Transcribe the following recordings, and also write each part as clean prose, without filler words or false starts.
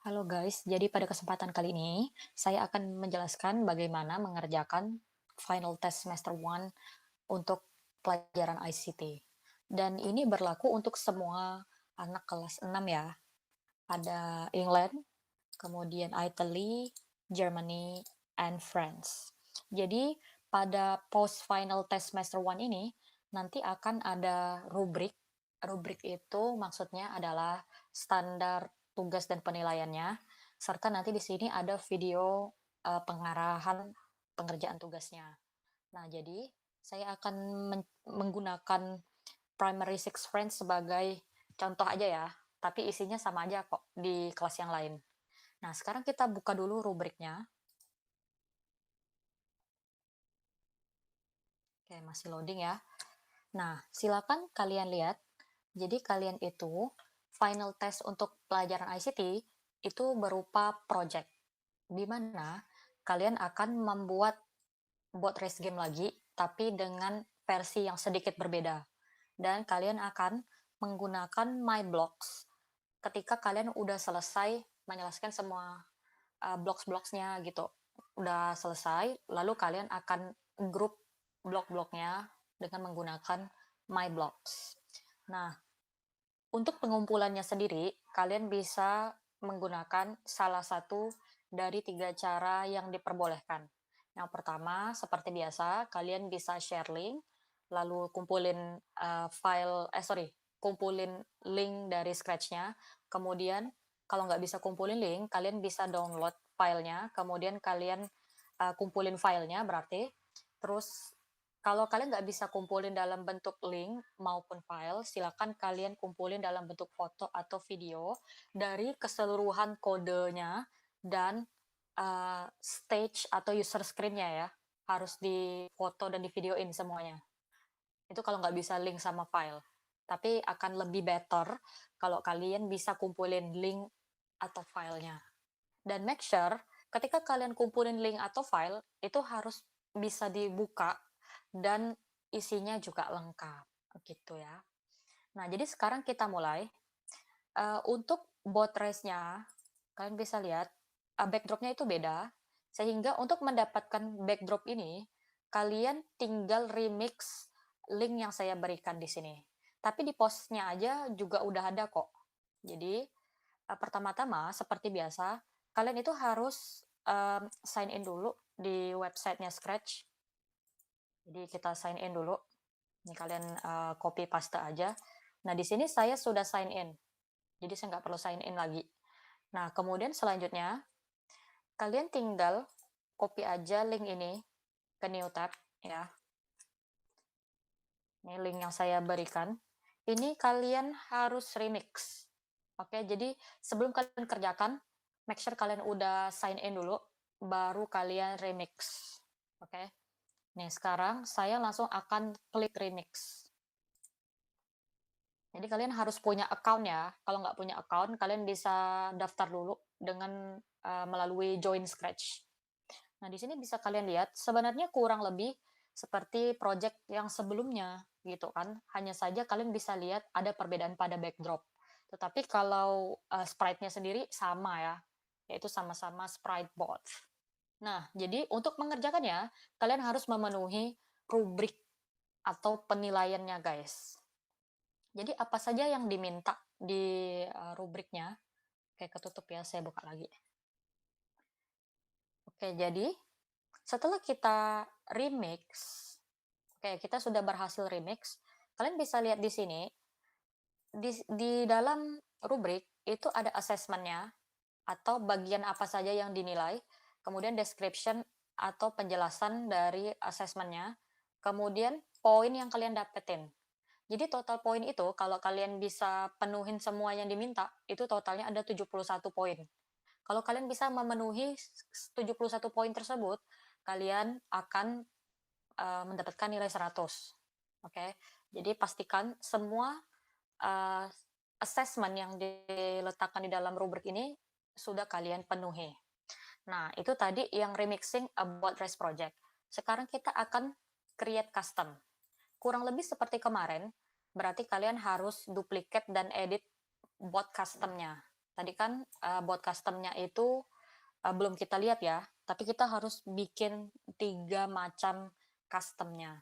Halo guys, jadi pada kesempatan kali ini saya akan menjelaskan bagaimana mengerjakan final test semester 1 untuk pelajaran ICT. Dan ini berlaku untuk semua anak kelas 6 ya. Ada England, kemudian Italy, Germany, and France. Jadi pada post final test semester 1 ini nanti akan ada rubrik. Rubrik itu maksudnya adalah standar tugas dan penilaiannya, serta nanti di sini ada video pengarahan pengerjaan tugasnya. Nah, jadi saya akan menggunakan Primary Six Friends sebagai contoh aja ya, tapi isinya sama aja kok di kelas yang lain. Nah, sekarang kita buka dulu rubriknya. Oke, masih loading ya. Nah, silakan kalian lihat. Jadi kalian itu final test untuk pelajaran ICT itu berupa project, di mana kalian akan membuat bot race game lagi, tapi dengan versi yang sedikit berbeda. Dan kalian akan menggunakan My Blocks ketika kalian udah selesai menyelesaikan semua blocks-blocksnya gitu. Udah selesai, lalu kalian akan grup blok-bloknya dengan menggunakan My Blocks. Nah, untuk pengumpulannya sendiri, kalian bisa menggunakan salah satu dari 3 cara yang diperbolehkan. Yang pertama, seperti biasa, kalian bisa share link, lalu kumpulin kumpulin link dari Scratch-nya. Kemudian, kalau nggak bisa kumpulin link, kalian bisa download filenya, kemudian kalian kumpulin filenya berarti. Terus kalau kalian nggak bisa kumpulin dalam bentuk link maupun file, silakan kalian kumpulin dalam bentuk foto atau video dari keseluruhan kodenya dan stage atau user screen-nya ya. Harus difoto dan divideoin semuanya. Itu kalau nggak bisa link sama file. Tapi akan lebih better kalau kalian bisa kumpulin link atau filenya. Dan make sure ketika kalian kumpulin link atau file, itu harus bisa dibuka dan isinya juga lengkap, gitu ya. Nah, jadi sekarang kita mulai. Untuk bot race-nya, kalian bisa lihat backdrop-nya itu beda, sehingga untuk mendapatkan backdrop ini, kalian tinggal remix link yang saya berikan di sini. Tapi di post-nya aja juga udah ada kok. Jadi, pertama-tama seperti biasa, kalian itu harus sign in dulu di websitenya Scratch. Jadi kita sign in dulu. Ini kalian copy paste aja. Nah, di sini saya sudah sign in. Jadi saya nggak perlu sign in lagi. Nah, kemudian selanjutnya, kalian tinggal copy aja link ini ke new tab ya. Ini link yang saya berikan. Ini kalian harus remix. Oke, jadi sebelum kalian kerjakan, make sure kalian udah sign in dulu, baru kalian remix. Oke. Nih, sekarang saya langsung akan klik remix. Jadi kalian harus punya account ya. Kalau nggak punya account, kalian bisa daftar dulu dengan melalui Join Scratch. Nah, di sini bisa kalian lihat, sebenarnya kurang lebih seperti project yang sebelumnya, gitu kan. Hanya saja kalian bisa lihat ada perbedaan pada backdrop. Tetapi kalau sprite-nya sendiri sama ya, yaitu sama-sama sprite bot. Nah, jadi untuk mengerjakannya, kalian harus memenuhi rubrik atau penilaiannya, guys. Jadi apa saja yang diminta di rubriknya? Oke, ketutup ya, saya buka lagi. Oke, jadi setelah kita remix, oke, kita sudah berhasil remix. Kalian bisa lihat di sini, di dalam rubrik itu ada assessment-nya atau bagian apa saja yang dinilai, kemudian description atau penjelasan dari assessment-nya, kemudian poin yang kalian dapetin. Jadi total poin itu kalau kalian bisa penuhin semua yang diminta, itu totalnya ada 71 poin. Kalau kalian bisa memenuhi 71 poin tersebut, kalian akan mendapatkan nilai 100. Oke. Jadi pastikan semua uh, assessment yang diletakkan di dalam rubrik ini sudah kalian penuhi. Nah, itu tadi yang remixing about race project. Sekarang kita akan create custom. Kurang lebih seperti kemarin, berarti kalian harus duplicate dan edit bot customnya. Tadi kan, bot custom-nya itu, belum kita lihat ya, tapi kita harus bikin 3 macam custom-nya.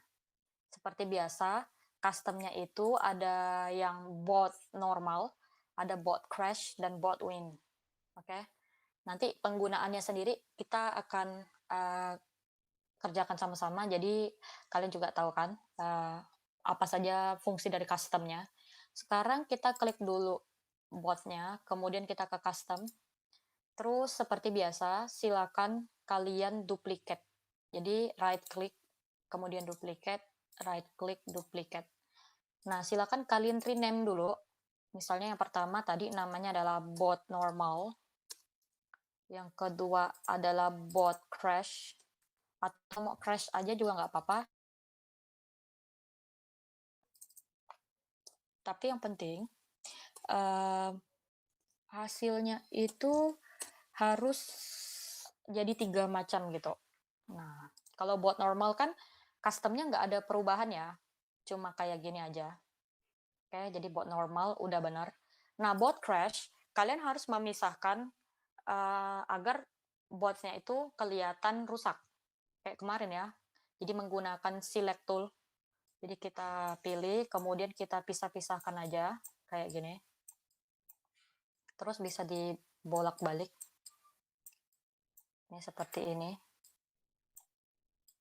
Seperti biasa, custom-nya itu ada yang bot normal, ada bot crash, dan bot win, oke? Nanti penggunaannya sendiri kita akan, kerjakan sama-sama, jadi kalian juga tahu kan, apa saja fungsi dari custom-nya. Sekarang kita klik dulu bot-nya, kemudian kita ke custom, terus seperti biasa silakan kalian duplicate. Jadi right click, kemudian duplicate, right click, duplicate. Nah, silakan kalian rename dulu. Misalnya yang pertama tadi namanya adalah bot normal, yang kedua adalah bot crash, atau mau crash aja juga nggak apa-apa. Tapi yang penting, eee, hasilnya itu harus jadi 3 macam gitu. Nah, kalau bot normal kan custom-nya nggak ada perubahan ya, cuma kayak gini aja. Oke, jadi bot normal udah benar. Nah, bot crash, kalian harus memisahkan, agar botnya itu kelihatan rusak, kayak kemarin ya. Jadi menggunakan select tool, jadi kita pilih, kemudian kita pisah-pisahkan aja, kayak gini. Terus bisa dibolak-balik. Ini seperti ini.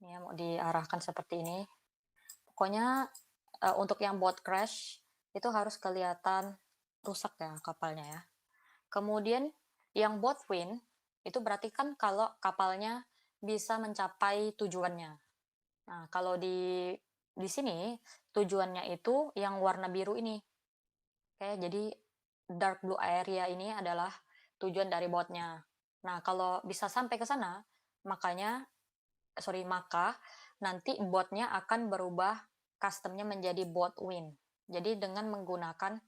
Ini ya, mau diarahkan seperti ini. Pokoknya, untuk yang bot crash, itu harus kelihatan rusak ya kapalnya ya. Kemudian yang bot win, itu berarti kan kalau kapalnya bisa mencapai tujuannya. Nah, kalau di sini tujuannya itu yang warna biru ini. Oke, jadi dark blue area ini adalah tujuan dari botnya. Nah, kalau bisa sampai ke sana, maka nanti botnya akan berubah customnya menjadi bot win. Jadi dengan menggunakan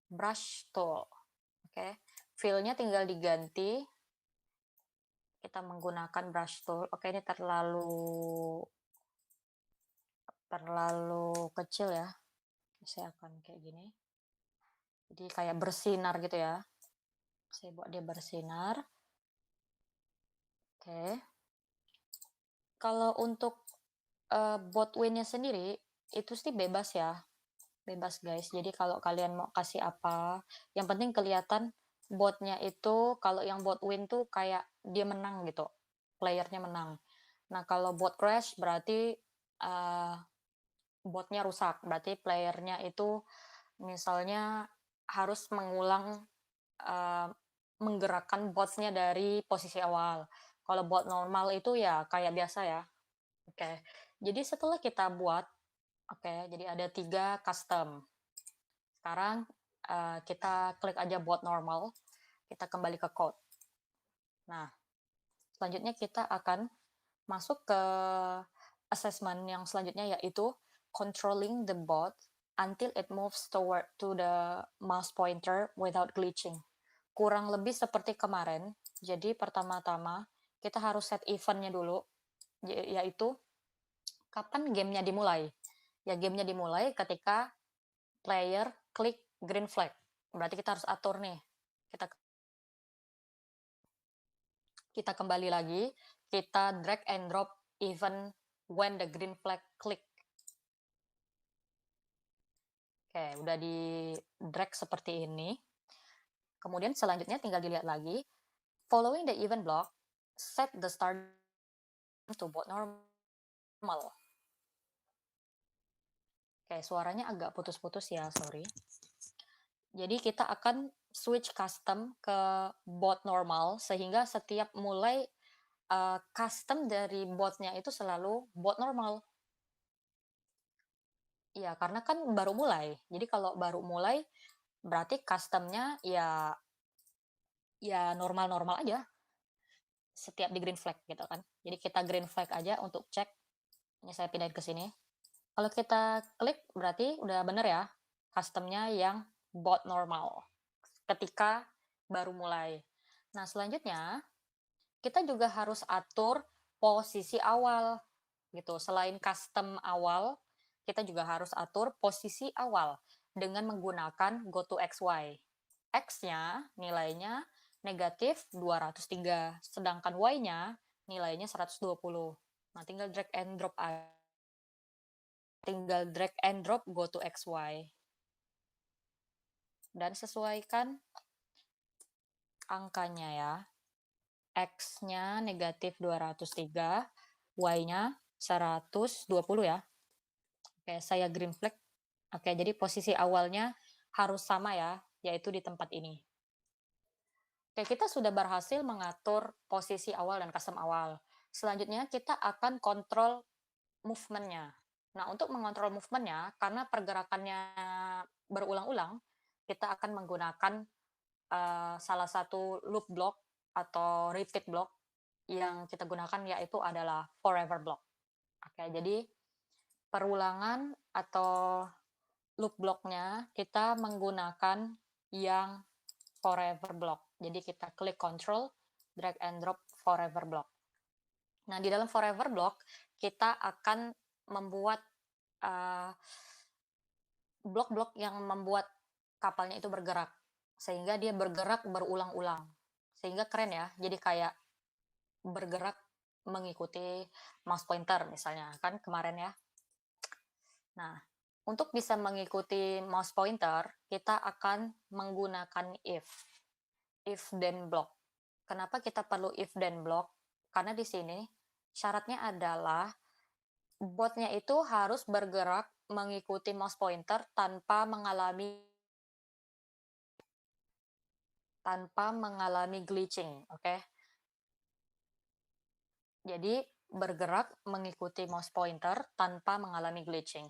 brush tool. Oke, fill-nya tinggal diganti. Kita menggunakan brush tool. Oke, ini terlalu kecil ya. Saya akan kayak gini. Jadi kayak bersinar gitu ya. Saya buat dia bersinar. Oke. Kalau untuk bot win-nya sendiri itu sih bebas ya. Bebas guys. Jadi kalau kalian mau kasih apa, yang penting kelihatan botnya itu kalau yang bot win tuh kayak dia menang gitu. Playernya menang. Nah, kalau bot crash berarti botnya rusak. Berarti playernya itu misalnya harus mengulang, eee, menggerakkan botnya dari posisi awal. Kalau bot normal itu ya kayak biasa ya. Oke. Jadi setelah kita buat, oke, jadi ada 3 custom. Sekarang, kita klik aja bot normal, kita kembali ke code. Nah, selanjutnya kita akan masuk ke assessment yang selanjutnya, yaitu controlling the bot until it moves toward to the mouse pointer without glitching. Kurang lebih seperti kemarin. Jadi pertama-tama kita harus set event-nya dulu, yaitu kapan gamenya dimulai. Ya, gamenya dimulai ketika player klik green flag. Berarti kita harus atur nih. Kita kita kembali lagi, kita drag and drop event when the green flag click. Oke, udah di drag seperti ini. Kemudian selanjutnya tinggal dilihat lagi. Following the event block, set the start to bot normal. Oke, suaranya agak putus-putus ya, sorry. Jadi kita akan switch custom ke bot normal, sehingga setiap mulai custom dari botnya itu selalu bot normal. Iya, karena kan baru mulai. Jadi kalau baru mulai, berarti customnya ya normal-normal aja, setiap di green flag gitu kan. Jadi kita green flag aja untuk cek. Ini saya pindahin ke sini. Kalau kita klik berarti udah bener ya, customnya yang bot normal, ketika baru mulai. Nah, selanjutnya kita juga harus atur posisi awal gitu. Selain custom awal, kita juga harus atur posisi awal dengan menggunakan go to XY. X-nya nilainya negatif 203, sedangkan Y-nya nilainya 120. Nah, tinggal drag and drop go to XY. Dan sesuaikan angkanya ya. X-nya negatif 203, Y-nya 120 ya. Oke, saya green flag. Oke, jadi posisi awalnya harus sama ya, yaitu di tempat ini. Oke, kita sudah berhasil mengatur posisi awal dan custom awal. Selanjutnya kita akan kontrol movement-nya. Nah, untuk mengontrol movement-nya, karena pergerakannya berulang-ulang, kita akan menggunakan salah satu loop block atau repeat block yang kita gunakan yaitu adalah forever block. Oke, jadi perulangan atau loop blocknya kita menggunakan yang forever block. Jadi kita klik control, drag and drop forever block. Nah, di dalam forever block kita akan membuat blok-blok yang membuat kapalnya itu bergerak, sehingga dia bergerak berulang-ulang. Sehingga keren ya, jadi kayak bergerak mengikuti mouse pointer misalnya, kan kemarin ya. Nah, untuk bisa mengikuti mouse pointer, kita akan menggunakan if then block. Kenapa kita perlu if then block? Karena di sini syaratnya adalah botnya itu harus bergerak mengikuti mouse pointer tanpa mengalami glitching, oke? Jadi bergerak mengikuti mouse pointer tanpa mengalami glitching.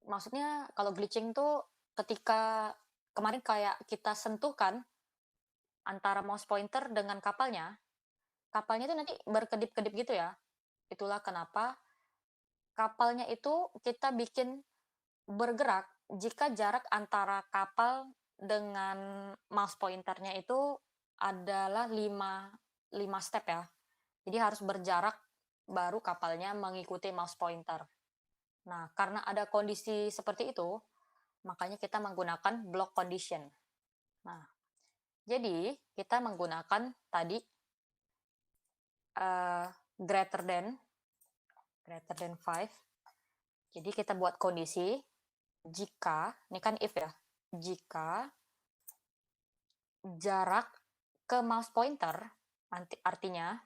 Maksudnya kalau glitching tuh ketika kemarin kayak kita sentuh kan antara mouse pointer dengan kapalnya itu nanti berkedip-kedip gitu ya. Itulah kenapa kapalnya itu kita bikin bergerak jika jarak antara kapal dengan mouse pointernya itu adalah 5 step ya. Jadi harus berjarak baru kapalnya mengikuti mouse pointer. Nah, karena ada kondisi seperti itu, makanya kita menggunakan block condition. Nah, jadi kita menggunakan tadi greater than 5. Jadi kita buat kondisi jika, ini kan if ya, jika jarak ke mouse pointer, artinya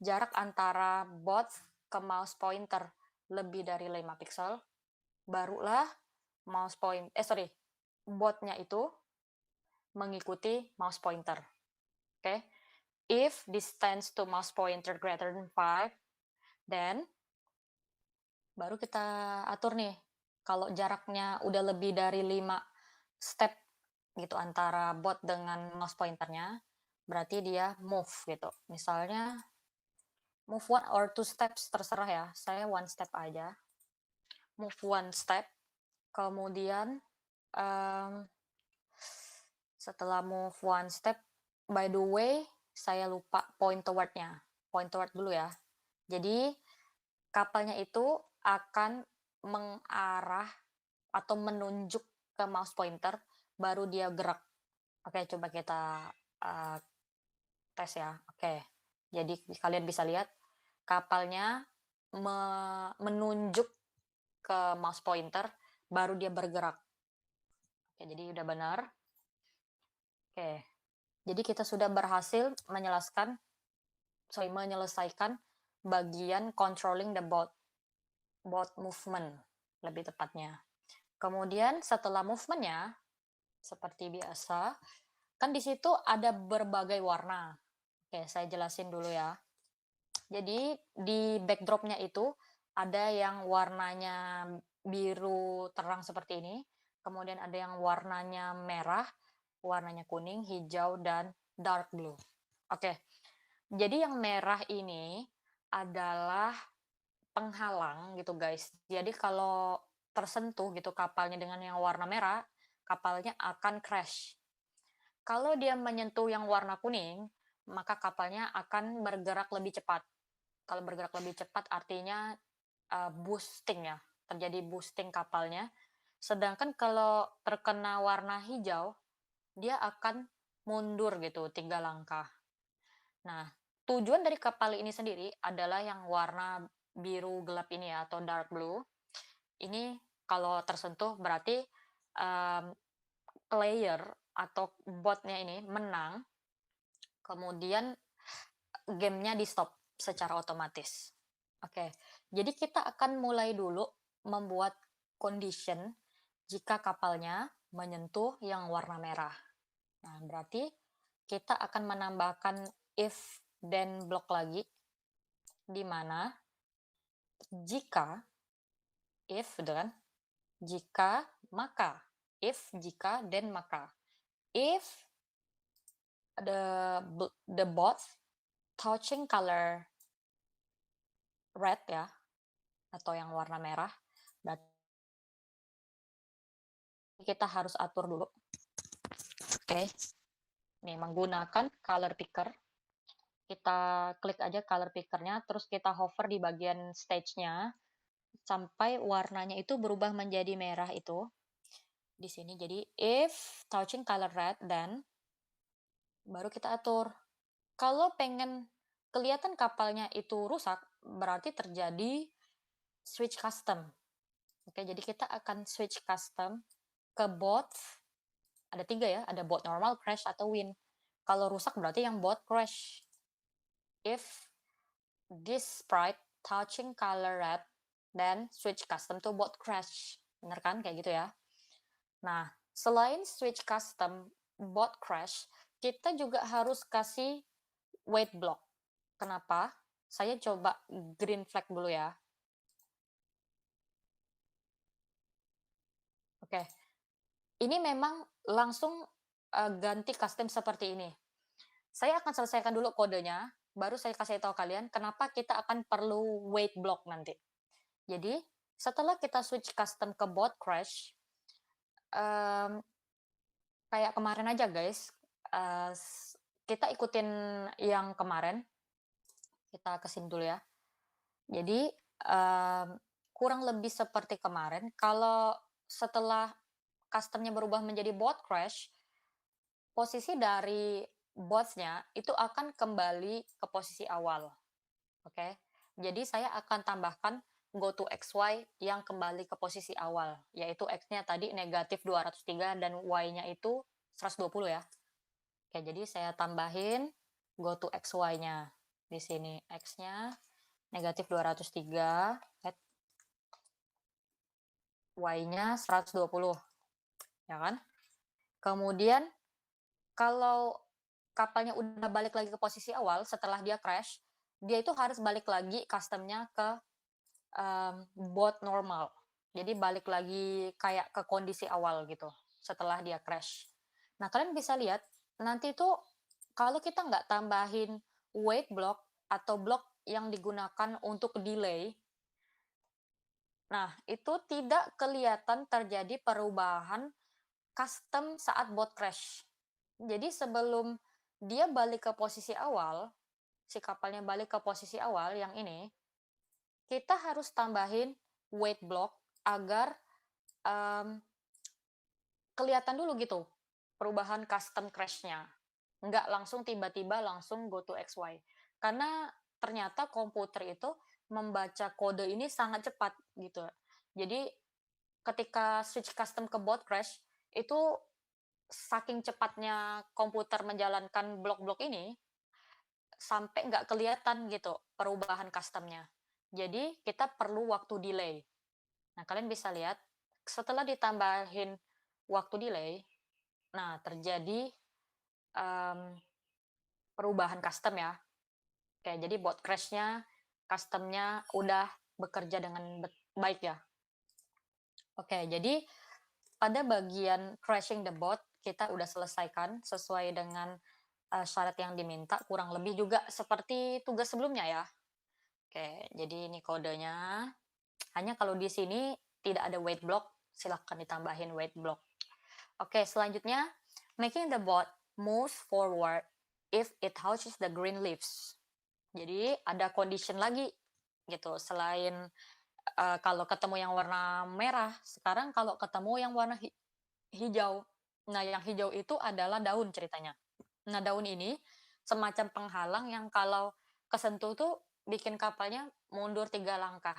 jarak antara bot ke mouse pointer lebih dari 5 pixel, barulah botnya itu mengikuti mouse pointer. Oke. If distance to mouse pointer greater than 5, then baru kita atur nih. Kalau jaraknya udah lebih dari 5 step gitu antara bot dengan mouse pointernya, berarti dia move gitu. Misalnya move 1 or 2 steps terserah ya. Saya 1 step aja. Move 1 step. Kemudian setelah move 1 step, by the way, saya lupa point toward-nya. Point toward dulu ya. Jadi kapalnya itu akan mengarah atau menunjuk ke mouse pointer, baru dia gerak. Oke, coba kita tes ya. Oke, jadi kalian bisa lihat kapalnya menunjuk ke mouse pointer, baru dia bergerak. Oke, jadi udah benar. Oke, jadi kita sudah berhasil menyelesaikan bagian controlling the boat movement, lebih tepatnya. Kemudian setelah movement-nya, seperti biasa, kan di situ ada berbagai warna. Oke, saya jelasin dulu ya. Jadi di backdrop-nya itu ada yang warnanya biru terang seperti ini, kemudian ada yang warnanya merah, warnanya kuning, hijau, dan dark blue. Oke, jadi yang merah ini adalah penghalang gitu guys. Jadi kalau tersentuh gitu kapalnya dengan yang warna merah, kapalnya akan crash. Kalau dia menyentuh yang warna kuning, maka kapalnya akan bergerak lebih cepat. Kalau bergerak lebih cepat artinya boosting ya, terjadi boosting kapalnya. Sedangkan kalau terkena warna hijau, dia akan mundur gitu 3 langkah. Nah, tujuan dari kapal ini sendiri adalah yang warna biru gelap ini ya, atau dark blue. Ini kalau tersentuh berarti, mmm, player atau bot-nya ini menang, kemudian gamenya di-stop secara otomatis. Oke, jadi kita akan mulai dulu membuat condition jika kapalnya menyentuh yang warna merah. Nah, berarti kita akan menambahkan if then block lagi, di mana jika, if gitu kan, jika maka, if jika then maka. If the both touching color red ya, atau yang warna merah, berarti kita harus atur dulu. Oke, nih menggunakan color picker, kita klik aja color picker-nya, terus kita hover di bagian stage-nya sampai warnanya itu berubah menjadi merah itu. Di sini jadi if touching color red, then baru kita atur. Kalau pengen kelihatan kapalnya itu rusak, berarti terjadi switch custom. Oke, jadi kita akan switch custom ke bot. Ada 3 ya, ada bot normal, crash, atau win. Kalau rusak berarti yang bot crash. If this sprite touching color red, then switch custom to bot crash. Bener kan? Kayak gitu ya. Nah, selain switch custom bot crash, kita juga harus kasih wait block. Kenapa? Saya coba green flag dulu ya. Oke, ini memang langsung ganti custom seperti ini. Saya akan selesaikan dulu kodenya, baru saya kasih tahu kalian kenapa kita akan perlu wait block nanti. Jadi, setelah kita switch custom ke bot crash, mmm, kayak kemarin aja guys, kita ikutin yang kemarin, kita ke sini dulu ya. Jadi, mmm, kurang lebih seperti kemarin, kalau setelah custom-nya berubah menjadi bot crash, posisi dari bots-nya itu akan kembali ke posisi awal, oke. Jadi saya akan tambahkan go to XY yang kembali ke posisi awal, yaitu X-nya tadi negatif 203 dan Y-nya itu 120 ya. Oke, jadi saya tambahin go to XY-nya. Di sini X-nya negatif 203, Y-nya 120, ya kan. Kemudian kalau kapalnya udah balik lagi ke posisi awal setelah dia crash, dia itu harus balik lagi custom-nya ke, bot normal. Jadi balik lagi kayak ke kondisi awal gitu, setelah dia crash. Nah, kalian bisa lihat, nanti itu kalau kita nggak tambahin wait block atau block yang digunakan untuk delay, nah itu tidak kelihatan terjadi perubahan custom saat bot crash. Jadi sebelum dia balik ke posisi awal, si kapalnya balik ke posisi awal yang ini, kita harus tambahin wait block agar, mmm, kelihatan dulu gitu perubahan custom crash-nya. Nggak langsung tiba-tiba langsung go to XY. Karena ternyata komputer itu membaca kode ini sangat cepat gitu. Jadi ketika switch custom ke bot crash, itu saking cepatnya komputer menjalankan blok-blok ini, sampai nggak kelihatan gitu perubahan custom-nya. Jadi kita perlu waktu delay. Nah, kalian bisa lihat setelah ditambahin waktu delay, nah terjadi, mmm, perubahan custom ya. Oke, jadi bot crash-nya, custom-nya udah bekerja dengan baik ya. Oke, jadi pada bagian crashing the bot, kita udah selesaikan sesuai dengan, syarat yang diminta, kurang lebih juga seperti tugas sebelumnya ya. Oke, jadi ini kodenya. Hanya kalau di sini tidak ada wait block, silahkan ditambahin wait block. Oke, selanjutnya, making the bot move forward if it touches the green leaves. Jadi ada condition lagi gitu, selain kalau ketemu yang warna merah, sekarang kalau ketemu yang warna hijau. Nah, yang hijau itu adalah daun ceritanya. Nah, daun ini semacam penghalang yang kalau kesentuh tuh bikin kapalnya mundur 3 langkah.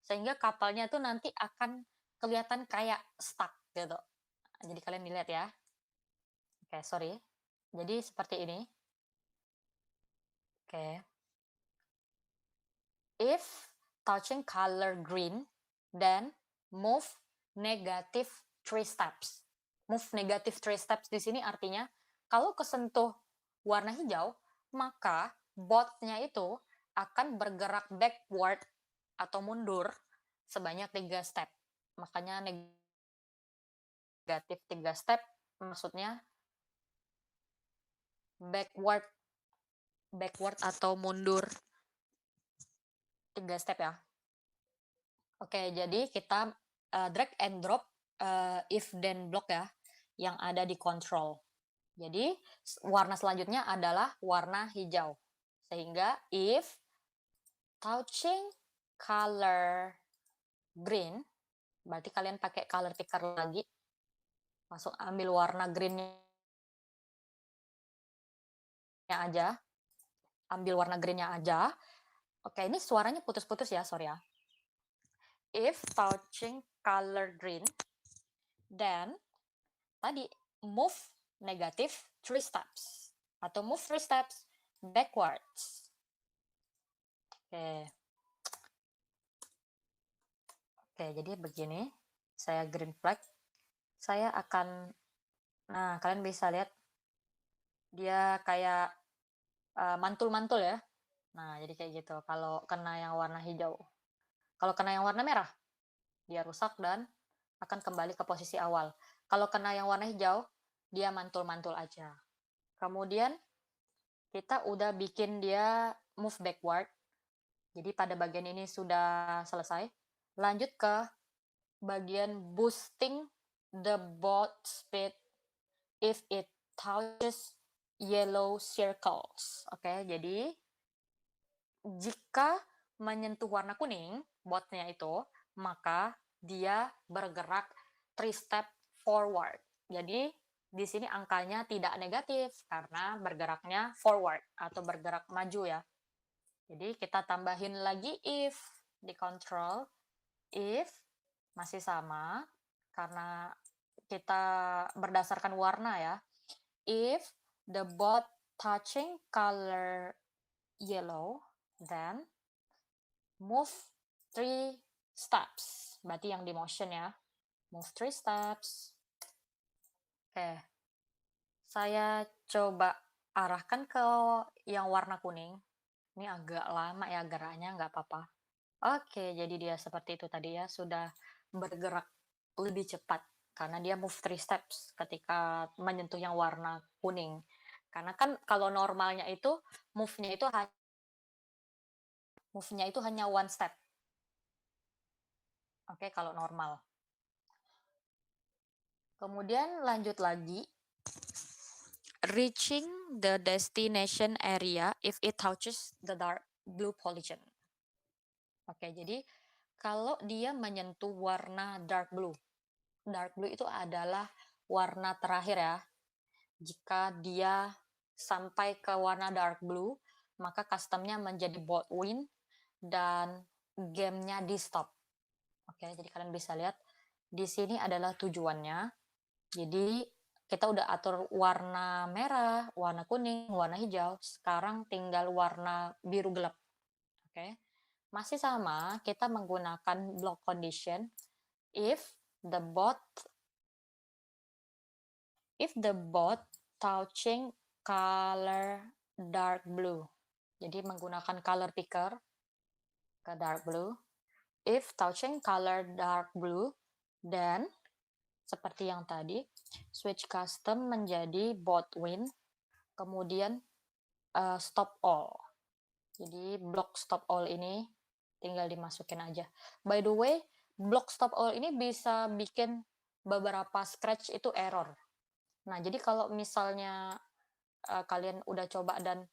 Sehingga kapalnya tuh nanti akan kelihatan kayak stuck gitu. Jadi kalian lihat ya. Oke, sorry. Jadi seperti ini. Oke. If touching color green, then move negative 3 steps. Move negative 3 steps di sini artinya kalau kesentuh warna hijau, maka botnya itu akan bergerak backward atau mundur sebanyak 3 step. Makanya negatif 3 step maksudnya backward backward atau mundur 3 step ya. Oke, jadi kita, drag and drop, if then block ya, yang ada di control. Jadi, warna selanjutnya adalah warna hijau. Sehingga if touching color green, berarti kalian pakai color picker lagi, langsung ambil warna green-nya aja, ambil warna green-nya aja. Oke, ini suaranya putus-putus ya, sorry ya. If touching color green, then tadi move negative 3 steps atau move 3 steps backwards. Oke. Oke, jadi begini. Saya green flag. Saya akan nah, kalian bisa lihat dia kayak mantul-mantul ya. Nah, jadi kayak gitu kalau kena yang warna hijau. Kalau kena yang warna merah, dia rusak dan akan kembali ke posisi awal. Kalau kena yang warna hijau, dia mantul-mantul aja. Kemudian kita udah bikin dia move backward. Jadi pada bagian ini sudah selesai. Lanjut ke bagian boosting the boat speed if it touches yellow circles. Oke, jadi jika menyentuh warna kuning, botnya itu, maka dia bergerak 3 step forward. Jadi di sini angkanya tidak negatif karena bergeraknya forward atau bergerak maju ya. Jadi kita tambahin lagi if di control, if masih sama karena kita berdasarkan warna ya. If the boat touching color yellow, then move 3 steps. Berarti yang di motion ya. Move 3 steps. Oke. Saya coba arahkan ke yang warna kuning. Ini agak lama ya geraknya, nggak apa-apa. Oke, jadi dia seperti itu tadi ya, sudah bergerak lebih cepat karena dia move 3 steps ketika menyentuh yang warna kuning. Karena kan kalau normalnya itu move-nya itu hanya one step. Oke, kalau normal. Kemudian lanjut lagi, reaching the destination area if it touches the dark blue polygon. Oke, jadi kalau dia menyentuh warna dark blue. Dark blue itu adalah warna terakhir ya. Jika dia sampai ke warna dark blue, maka customnya menjadi bold win dan gamenya di stop. Oke, jadi kalian bisa lihat di sini adalah tujuannya. Jadi kita udah atur warna merah, warna kuning, warna hijau. Sekarang tinggal warna biru gelap. Oke. Masih sama, kita menggunakan block condition if the boat touching color dark blue. Jadi menggunakan color picker ke dark blue. If touching color dark blue, then seperti yang tadi, switch custom menjadi boat win, kemudian stop all. Jadi block stop all ini tinggal dimasukin aja. By the way, block stop all ini bisa bikin beberapa scratch itu error. Nah, jadi kalau misalnya kalian udah coba dan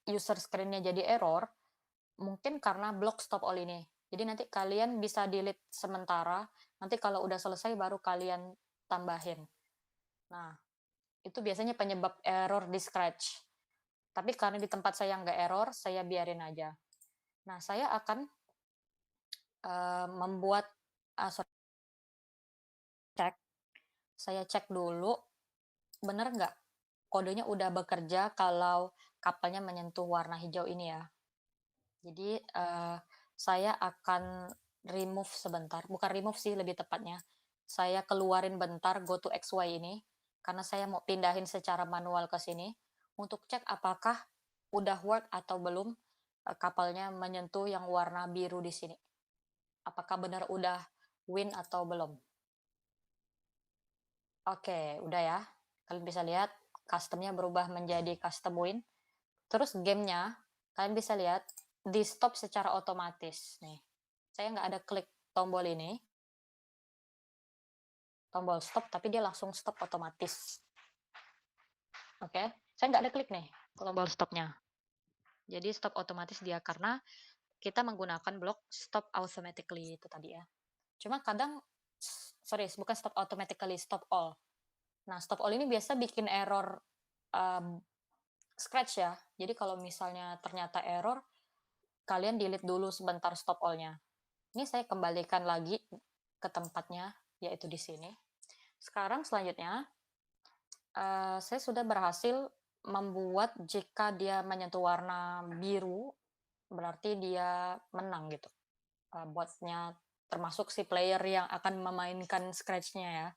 user screen-nya jadi error, Mungkin karena block stop all ini. Jadi nanti kalian bisa delete sementara, nanti kalau udah selesai baru kalian tambahin. Nah, itu biasanya penyebab error di Scratch. Tapi karena di tempat saya nggak error, saya biarin aja. Nah, saya akan membuat cek, saya cek dulu, bener nggak kodenya udah bekerja kalau kapalnya menyentuh warna hijau ini ya. Jadi, saya akan remove sebentar, bukan remove sih lebih tepatnya, saya keluarin bentar go to XY ini, karena saya mau pindahin secara manual ke sini, untuk cek apakah udah work atau belum, kapalnya menyentuh yang warna biru di sini. Apakah benar udah win atau belum. Oke, udah ya. Kalian bisa lihat custom-nya berubah menjadi custom win. Terus gamenya, kalian bisa lihat di stop secara otomatis. Nih, saya nggak ada klik tombol ini, tombol stop, tapi dia langsung stop otomatis. Oke, saya nggak ada klik nih tombol stopnya. Jadi stop otomatis dia karena kita menggunakan blok stop automatically itu tadi ya. Cuma kadang, sorry, bukan stop automatically, stop all. Nah, stop all ini biasa bikin error Scratch ya. Jadi kalau misalnya ternyata error, kalian delete dulu sebentar stop all-nya. Ini saya kembalikan lagi ke tempatnya, yaitu di sini. Sekarang selanjutnya, saya sudah berhasil membuat jika dia menyentuh warna biru, berarti dia menang gitu. Botnya termasuk si player yang akan memainkan Scratch-nya ya.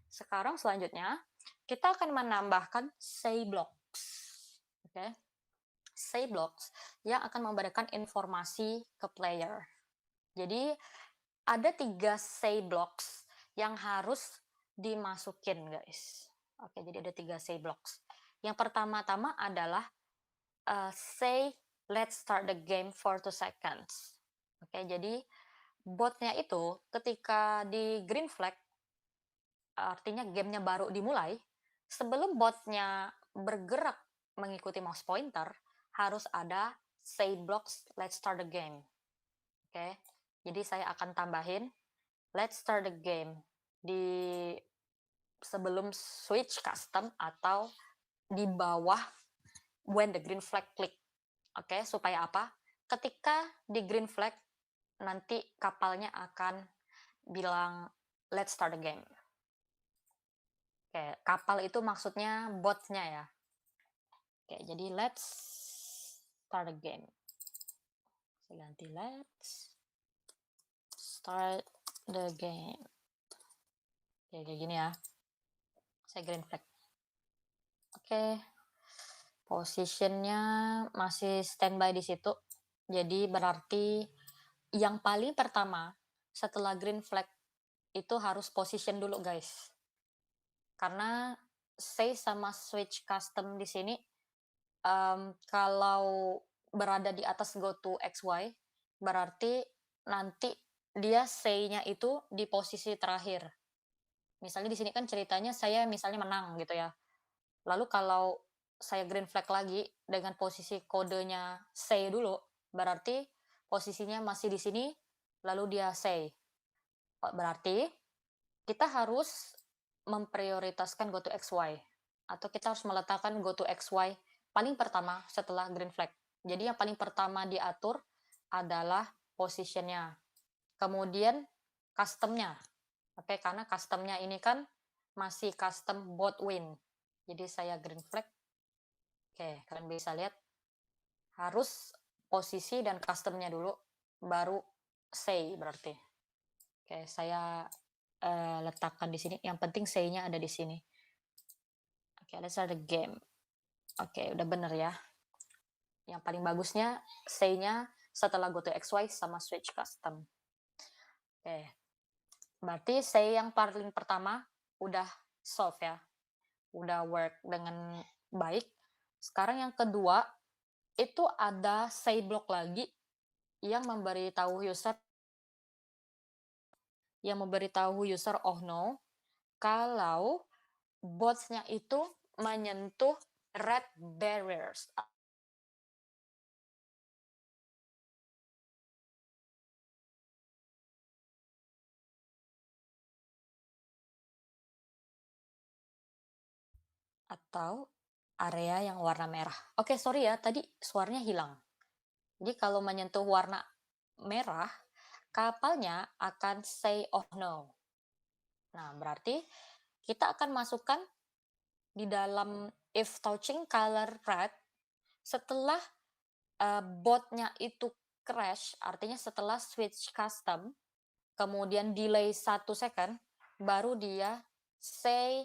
Sekarang selanjutnya, kita akan menambahkan say blocks. Oke. Okay? Say blocks yang akan memberikan informasi ke player. Jadi ada 3 say blocks yang harus dimasukin guys. Oke, jadi ada 3 say blocks. Yang pertama-tama adalah say let's start the game for 2 seconds. Oke, jadi botnya itu ketika di green flag, artinya gamenya baru dimulai, sebelum botnya bergerak mengikuti mouse pointer, harus ada say blocks let's start the game. Oke, jadi saya akan tambahin let's start the game di sebelum switch custom atau di bawah when the green flag click. Oke, supaya apa? Ketika di green flag, nanti kapalnya akan bilang let's start the game. Oke, kapal itu maksudnya botnya ya. Oke, jadi let's start the game. Saya ganti let's start the game. Oke, kayak gini ya. Saya green flag. Oke. Positionnya masih standby di situ. Jadi berarti yang paling pertama setelah green flag itu harus position dulu guys. Karena say sama switch custom di sini kalau berada di atas go to XY berarti nanti dia say-nya itu di posisi terakhir. Misalnya di sini kan ceritanya saya misalnya menang gitu ya. Lalu kalau saya green flag lagi dengan posisi kodenya say dulu, berarti posisinya masih di sini, lalu dia say. Berarti kita harus memprioritaskan go to XY. Atau kita harus meletakkan go to XY paling pertama setelah green flag. Jadi yang paling pertama diatur adalah positionnya. Kemudian customnya. Oke, karena customnya ini kan masih custom bot win. Jadi saya green flag. Oke, kalian bisa lihat harus posisi dan customnya dulu, baru say berarti. Oke, saya letakkan di sini. Yang penting say-nya ada di sini. Oke, let's start the game. Oke, udah bener ya. Yang paling bagusnya say-nya setelah go to XY sama switch custom. Oke, berarti say yang paling pertama udah solve ya. Udah work dengan baik. Sekarang yang kedua, itu ada say block lagi yang memberitahu user oh no kalau bots-nya itu menyentuh red barriers atau area yang warna merah. Oke, sorry ya, tadi suaranya hilang. Jadi kalau menyentuh warna merah, kapalnya akan say oh no. Nah, berarti kita akan masukkan di dalam if touching color red setelah botnya itu crash, artinya setelah switch custom, kemudian delay 1 second, baru dia say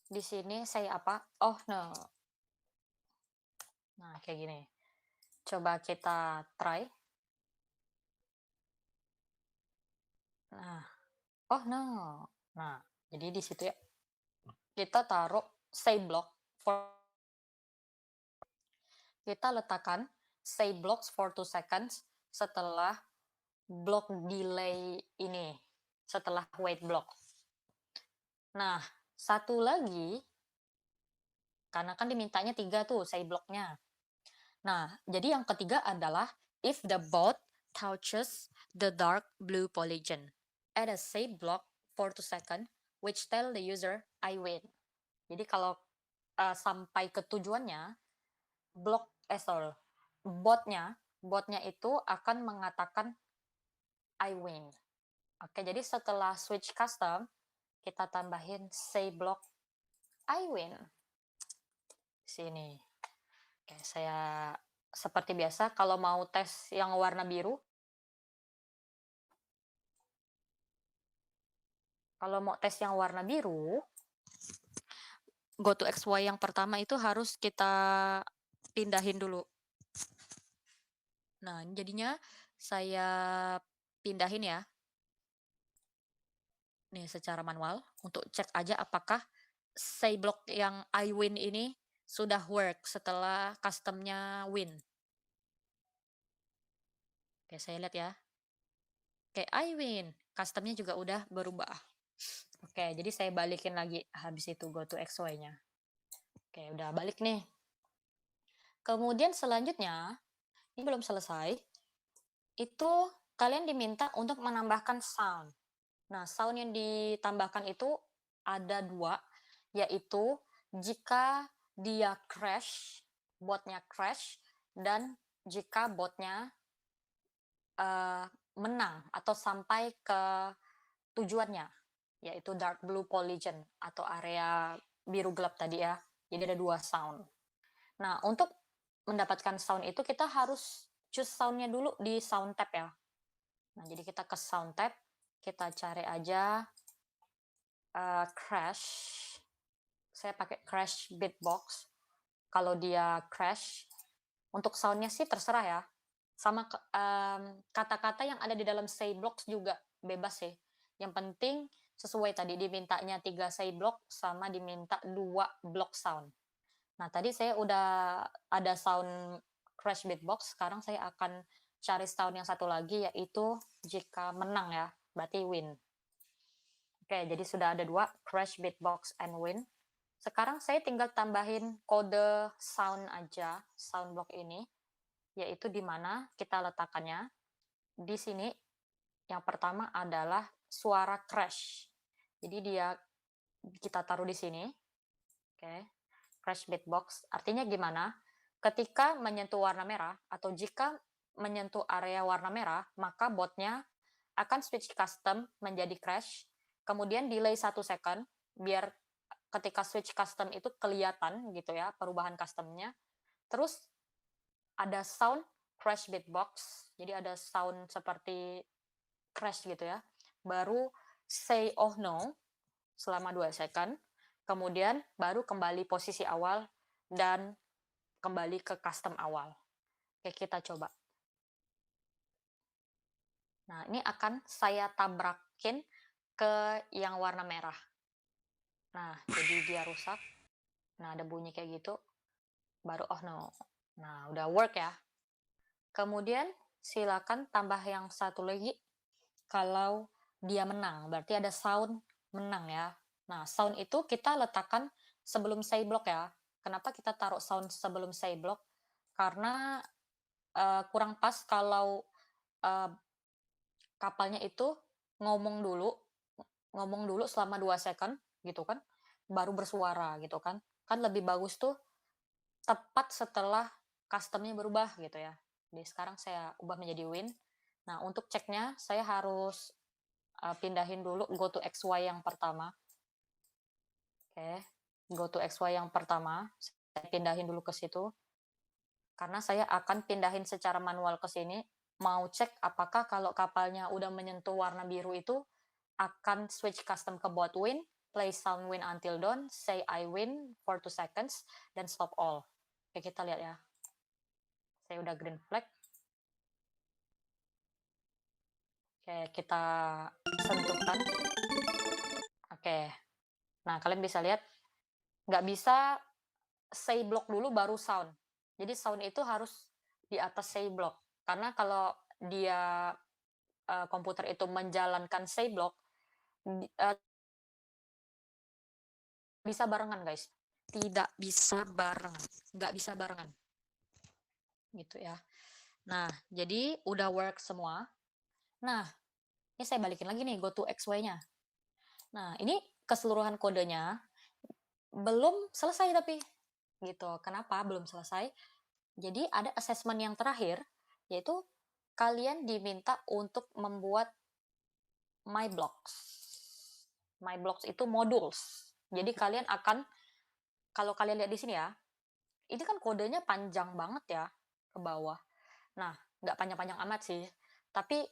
di sini say apa? Oh no. Nah, kayak gini. Coba kita try. Nah, oh no. Nah, jadi di situ ya kita taruh say block for kita letakkan say blocks for 2 seconds setelah block delay ini, setelah wait block. Nah, satu lagi, karena kan dimintanya 3 tuh say blocknya. Nah, jadi yang ketiga adalah if the boat touches the dark blue polygon, add a say block for 2 seconds, which tell the user I win. Jadi kalau sampai ke tujuannya, sorry, botnya itu akan mengatakan I win. Oke, jadi setelah switch custom, kita tambahin say block I win. Sini. Oke, saya seperti biasa kalau mau tes yang warna biru, kalau mau tes yang warna biru, go to XY yang pertama itu harus kita pindahin dulu. Nah, jadinya saya pindahin ya. Nih secara manual untuk cek aja apakah say block yang I win ini sudah work setelah customnya win. Oke, saya lihat ya. Oke, I win. Customnya juga udah berubah. Oke, jadi saya balikin lagi habis itu go to XY-nya. Oke, udah balik nih. Kemudian selanjutnya, ini belum selesai, itu kalian diminta untuk menambahkan sound. Nah, sound yang ditambahkan itu ada 2, yaitu jika dia crash, botnya crash, dan jika botnya menang atau sampai ke tujuannya, yaitu dark blue polygon atau area biru gelap tadi ya. Jadi ada 2 sound. Nah, untuk mendapatkan sound itu kita harus choose sound-nya dulu di sound tab ya. Nah, jadi kita ke sound tab, kita cari aja crash. Saya pakai crash beatbox. Kalau dia crash, untuk sound-nya sih terserah ya. Sama kata-kata yang ada di dalam say blocks juga bebas sih. Yang penting sesuai tadi dimintanya 3 say block sama diminta 2 block sound. Nah, tadi saya udah ada sound crash beatbox, sekarang saya akan cari sound yang satu lagi yaitu jika menang ya, berarti win. Oke, jadi sudah ada 2, crash beatbox and win. Sekarang saya tinggal tambahin kode sound aja, sound block ini, yaitu di mana kita letakkannya. Di sini yang pertama adalah suara crash. Jadi dia kita taruh di sini. Oke. Crash beatbox. Artinya gimana? Ketika menyentuh warna merah atau jika menyentuh area warna merah, maka botnya akan switch custom menjadi crash, kemudian delay 1 second biar ketika switch custom itu kelihatan gitu ya perubahan customnya. Terus ada sound crash beatbox, jadi ada sound seperti crash gitu ya. Baru say oh no selama 2 second, kemudian baru kembali posisi awal dan kembali ke custom awal. Oke, kita coba. Nah, ini akan saya tabrakin ke yang warna merah. Nah, jadi dia rusak. Nah, ada bunyi kayak gitu. Baru oh no. Nah, udah work ya. Kemudian silakan tambah yang satu lagi kalau dia menang. Berarti ada sound menang ya. Nah, sound itu kita letakkan sebelum say block ya. Kenapa kita taruh sound sebelum say block? Karena kurang pas kalau uh, kapalnya itu ngomong dulu ngomong dulu selama 2 second gitu kan, baru bersuara gitu kan. Kan lebih bagus tuh tepat setelah custom-nya berubah gitu ya. Jadi sekarang saya ubah menjadi win. Nah, untuk ceknya saya harus, pindahin dulu go to XY yang pertama. Oke, go to XY yang pertama, saya pindahin dulu ke situ. Karena saya akan pindahin secara manual ke sini, mau cek apakah kalau kapalnya udah menyentuh warna biru itu, akan switch custom ke boat win, play sound win until dawn, say I win for 2 seconds, dan stop all. Oke, kita lihat ya. Saya udah green flag. Oke, kita sentuhkan. Oke. Nah, kalian bisa lihat, nggak bisa say block dulu baru sound. Jadi sound itu harus di atas say block. Karena kalau dia komputer itu menjalankan say block, bisa barengan guys. Tidak bisa barengan. Nggak bisa barengan. Gitu ya. Nah, jadi udah work semua. Nah, ini saya balikin lagi nih, go to XY-nya. Nah, ini keseluruhan kodenya belum selesai tapi. Gitu. Kenapa belum selesai? Jadi ada assessment yang terakhir, yaitu kalian diminta untuk membuat my blocks. My blocks itu modules. Jadi kalian akan, kalau kalian lihat di sini ya, ini kan kodenya panjang banget ya ke bawah. Nah, nggak panjang-panjang amat sih, tapi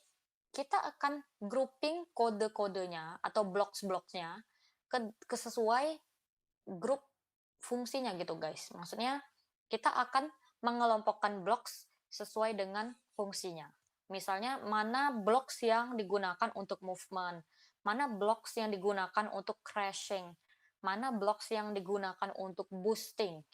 kita akan grouping kode-kodenya atau blocks-blocksnya ke sesuai grup fungsinya gitu guys. Maksudnya kita akan mengelompokkan blocks sesuai dengan fungsinya. Misalnya mana blocks yang digunakan untuk movement, mana blocks yang digunakan untuk crashing, mana blocks yang digunakan untuk boosting,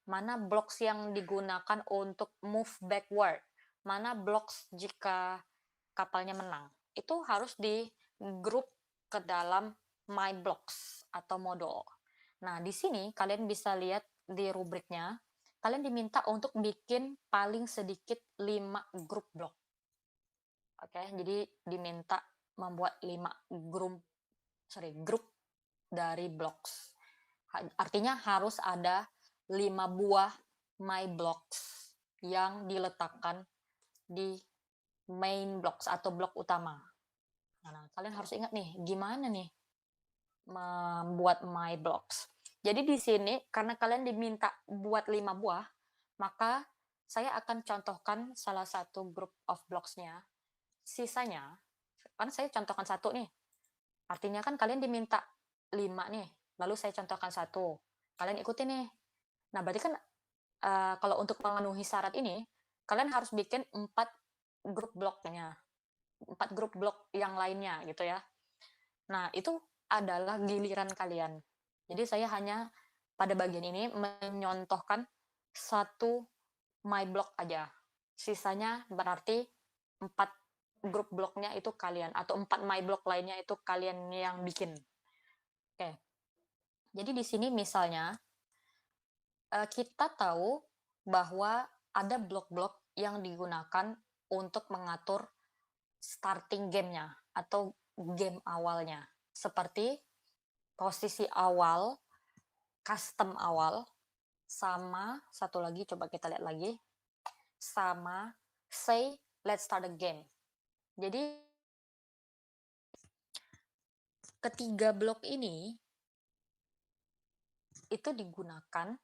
mana blocks yang digunakan untuk move backward, mana blocks jika kapalnya menang. Itu harus di grup ke dalam my blocks atau modul. Nah, di sini kalian bisa lihat di rubriknya, kalian diminta untuk bikin paling sedikit 5 grup blok. Oke, jadi diminta membuat 5 grup dari blocks. Artinya harus ada 5 buah my blocks yang diletakkan di main blocks atau blok utama. Nah, kalian harus ingat nih, gimana nih membuat my blocks. Jadi di sini karena kalian diminta buat 5 buah, maka saya akan contohkan salah satu group of blocks-nya. Sisanya, kan saya contohkan satu nih. Artinya kan kalian diminta 5 nih, lalu saya contohkan satu. Kalian ikuti nih. Nah, berarti kan kalau untuk memenuhi syarat ini, kalian harus bikin 4 grup bloknya. 4 grup blok yang lainnya gitu ya. Nah, itu adalah giliran kalian. Jadi saya hanya pada bagian ini menyontohkan satu my block aja. Sisanya berarti 4 grup bloknya itu kalian, atau 4 my block lainnya itu kalian yang bikin. Oke. Jadi di sini misalnya, kita tahu bahwa ada blok-blok yang digunakan untuk mengatur starting game-nya atau game awalnya. Seperti posisi awal, custom awal, sama satu lagi coba kita lihat lagi, sama say let's start a game. Jadi ketiga blok ini itu digunakan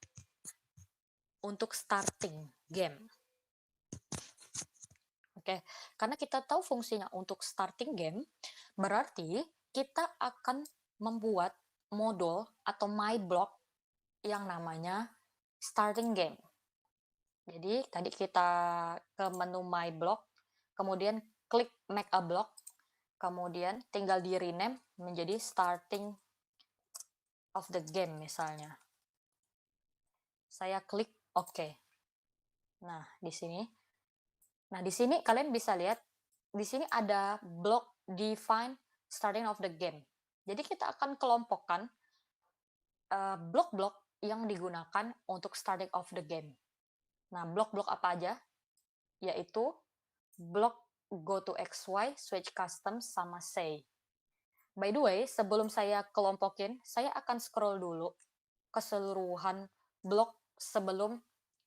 untuk starting game. Oke, karena kita tahu fungsinya untuk starting game, berarti kita akan membuat modul atau my block yang namanya starting game. Jadi tadi kita ke menu my block, kemudian klik make a block, kemudian tinggal di rename menjadi starting of the game misalnya. Saya klik OK. Nah, di sini. Nah, di sini kalian bisa lihat di sini ada block define starting of the game. Jadi kita akan kelompokkan blok-blok yang digunakan untuk starting of the game. Nah, blok-blok apa aja? Yaitu blok go to XY, switch custom, sama say. By the way, sebelum saya kelompokin, saya akan scroll dulu keseluruhan blok sebelum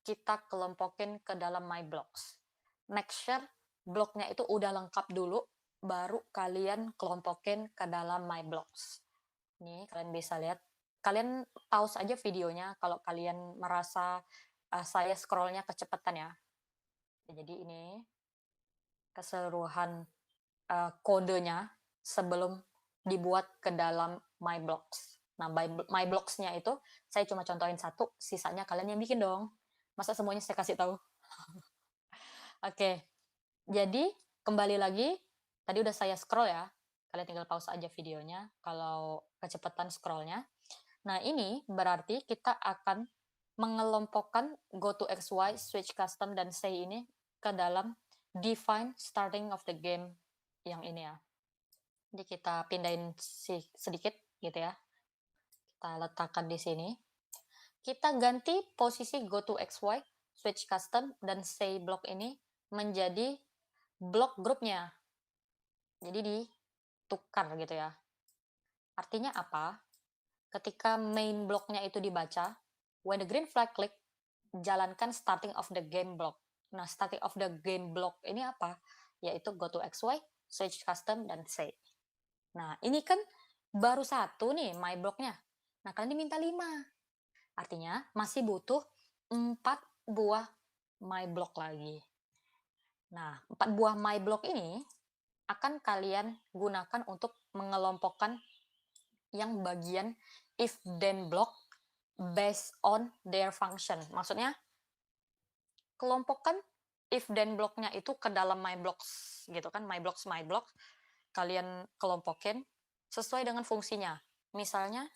kita kelompokin ke dalam My Blocks. Make sure bloknya itu udah lengkap dulu, baru kalian kelompokin ke dalam My Blocks. Nih, kalian bisa lihat. Kalian pause aja videonya kalau kalian merasa saya scrollnya kecepatan ya. Jadi ini keseluruhan kodenya sebelum dibuat ke dalam My Blocks. Nah, My Blocks-nya itu saya cuma contohin satu, sisanya kalian yang bikin dong. Masa semuanya saya kasih tahu? Oke, jadi kembali lagi, tadi udah saya scroll ya. Kalian tinggal pause aja videonya kalau kecepatan scrollnya. Nah, ini berarti kita akan mengelompokkan go to XY, switch custom, dan say ini ke dalam define starting of the game yang ini ya. Jadi kita pindahin sedikit gitu ya. Kita letakkan di sini. Kita ganti posisi go to XY, switch custom, dan say block ini menjadi blok grupnya. Jadi ditukar gitu ya. Artinya apa? Ketika main blocknya itu dibaca, when the green flag click, jalankan starting of the game block. Nah, starting of the game block ini apa? Yaitu go to XY, switch custom, dan say. Nah, ini kan baru satu nih my blocknya. Nah, kalian diminta 5. Artinya masih butuh 4 buah my block lagi. Nah, 4 buah my block ini akan kalian gunakan untuk mengelompokkan yang bagian if then block based on their function. Maksudnya, kelompokkan if then blocknya itu ke dalam my blocks gitu kan, my blocks. Kalian kelompokin sesuai dengan fungsinya. Misalnya,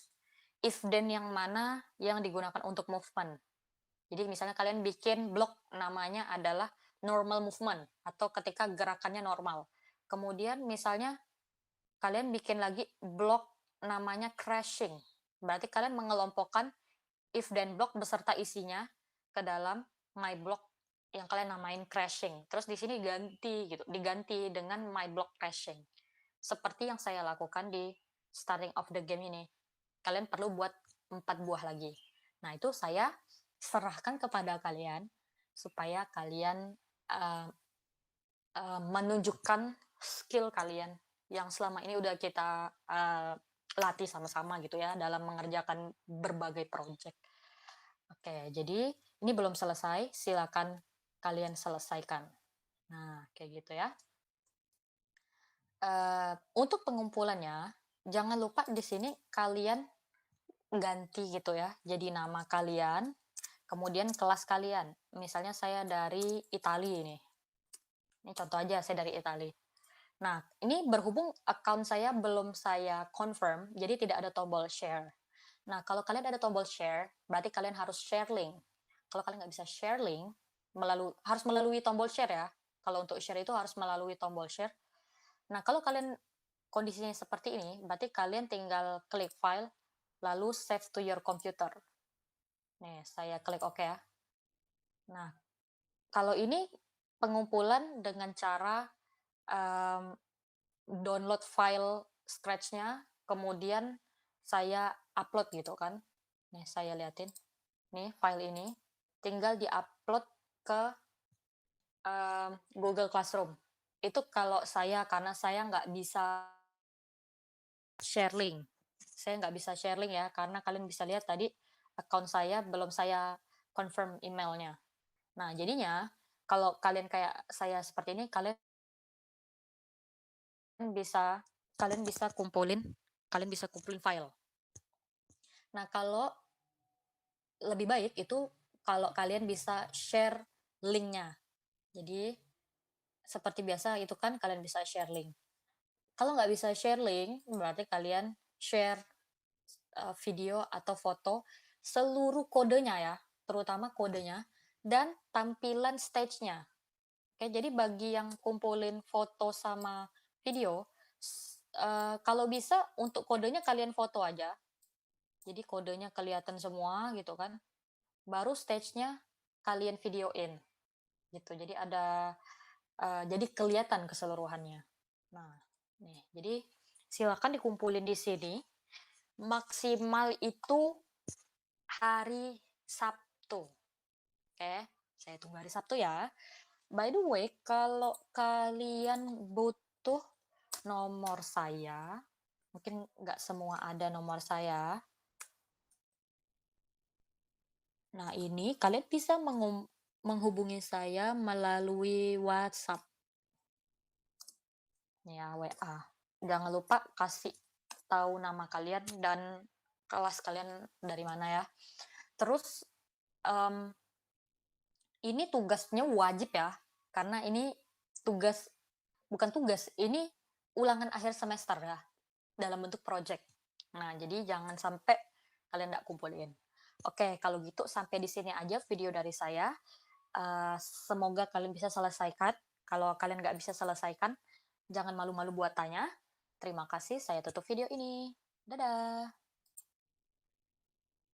if then yang mana yang digunakan untuk movement. Jadi misalnya kalian bikin blok namanya adalah normal movement atau ketika gerakannya normal. Kemudian misalnya kalian bikin lagi blok namanya crashing. Berarti kalian mengelompokkan if then block beserta isinya ke dalam my block yang kalian namain crashing. Terus di sini diganti dengan my block crashing. Seperti yang saya lakukan di starting of the game ini. Kalian perlu buat 4 buah lagi. Nah, itu saya serahkan kepada kalian supaya kalian menunjukkan skill kalian yang selama ini udah kita latih sama-sama gitu ya dalam mengerjakan berbagai project. Oke, jadi ini belum selesai, silakan kalian selesaikan. Nah, kayak gitu ya. Untuk pengumpulannya, jangan lupa di sini kalian ganti gitu ya, jadi nama kalian, kemudian kelas kalian. Misalnya saya dari Italia ini. Ini contoh aja, saya dari Italia. Nah, ini berhubung account saya belum saya confirm, jadi tidak ada tombol share. Nah, kalau kalian ada tombol share, berarti kalian harus share link. Kalau kalian nggak bisa share link, harus melalui tombol share ya. Kalau untuk share itu harus melalui tombol share. Nah, kalau kalian kondisinya seperti ini, berarti kalian tinggal klik file, lalu save to your computer. Nih, saya klik OK ya. Nah, kalau ini pengumpulan dengan cara download file Scratch-nya, kemudian saya upload gitu kan. Nih, saya liatin. Nih, file ini. Tinggal di-upload ke Google Classroom. Itu kalau saya, karena saya nggak bisa share link. Saya nggak bisa share link ya, karena kalian bisa lihat tadi account saya belum saya confirm emailnya. Nah, jadinya kalau kalian kayak saya seperti ini, bisa kalian bisa kumpulin file. Nah, kalau lebih baik itu kalau kalian bisa share linknya. Jadi seperti biasa itu kan kalian bisa share link. Kalau nggak bisa share link, berarti kalian share video atau foto seluruh kodenya ya, terutama kodenya dan tampilan stage-nya. Oke, jadi bagi yang kumpulin foto sama video, kalau bisa untuk kodenya kalian foto aja. Jadi kodenya kelihatan semua gitu kan. Baru stage-nya kalian videoin gitu. Jadi jadi kelihatan keseluruhannya. Nah, nih, jadi silakan dikumpulin di sini. Maksimal itu hari Sabtu. Oke, saya tunggu hari Sabtu ya. By the way, kalau kalian butuh nomor saya, mungkin nggak semua ada nomor saya. Nah, ini kalian bisa menghubungi saya melalui WhatsApp, ya, WA. Jangan lupa kasih tahu nama kalian dan kelas kalian dari mana ya. Terus, mmm, ini tugasnya wajib ya, karena ini tugas bukan tugas, ini ulangan akhir semester ya, dalam bentuk project. Nah, jadi jangan sampai kalian nggak kumpulin. Oke, kalau gitu sampai di sini aja video dari saya. Semoga kalian bisa selesaikan. Kalau kalian nggak bisa selesaikan, jangan malu-malu buat tanya. Terima kasih, saya tutup video ini. Dadah.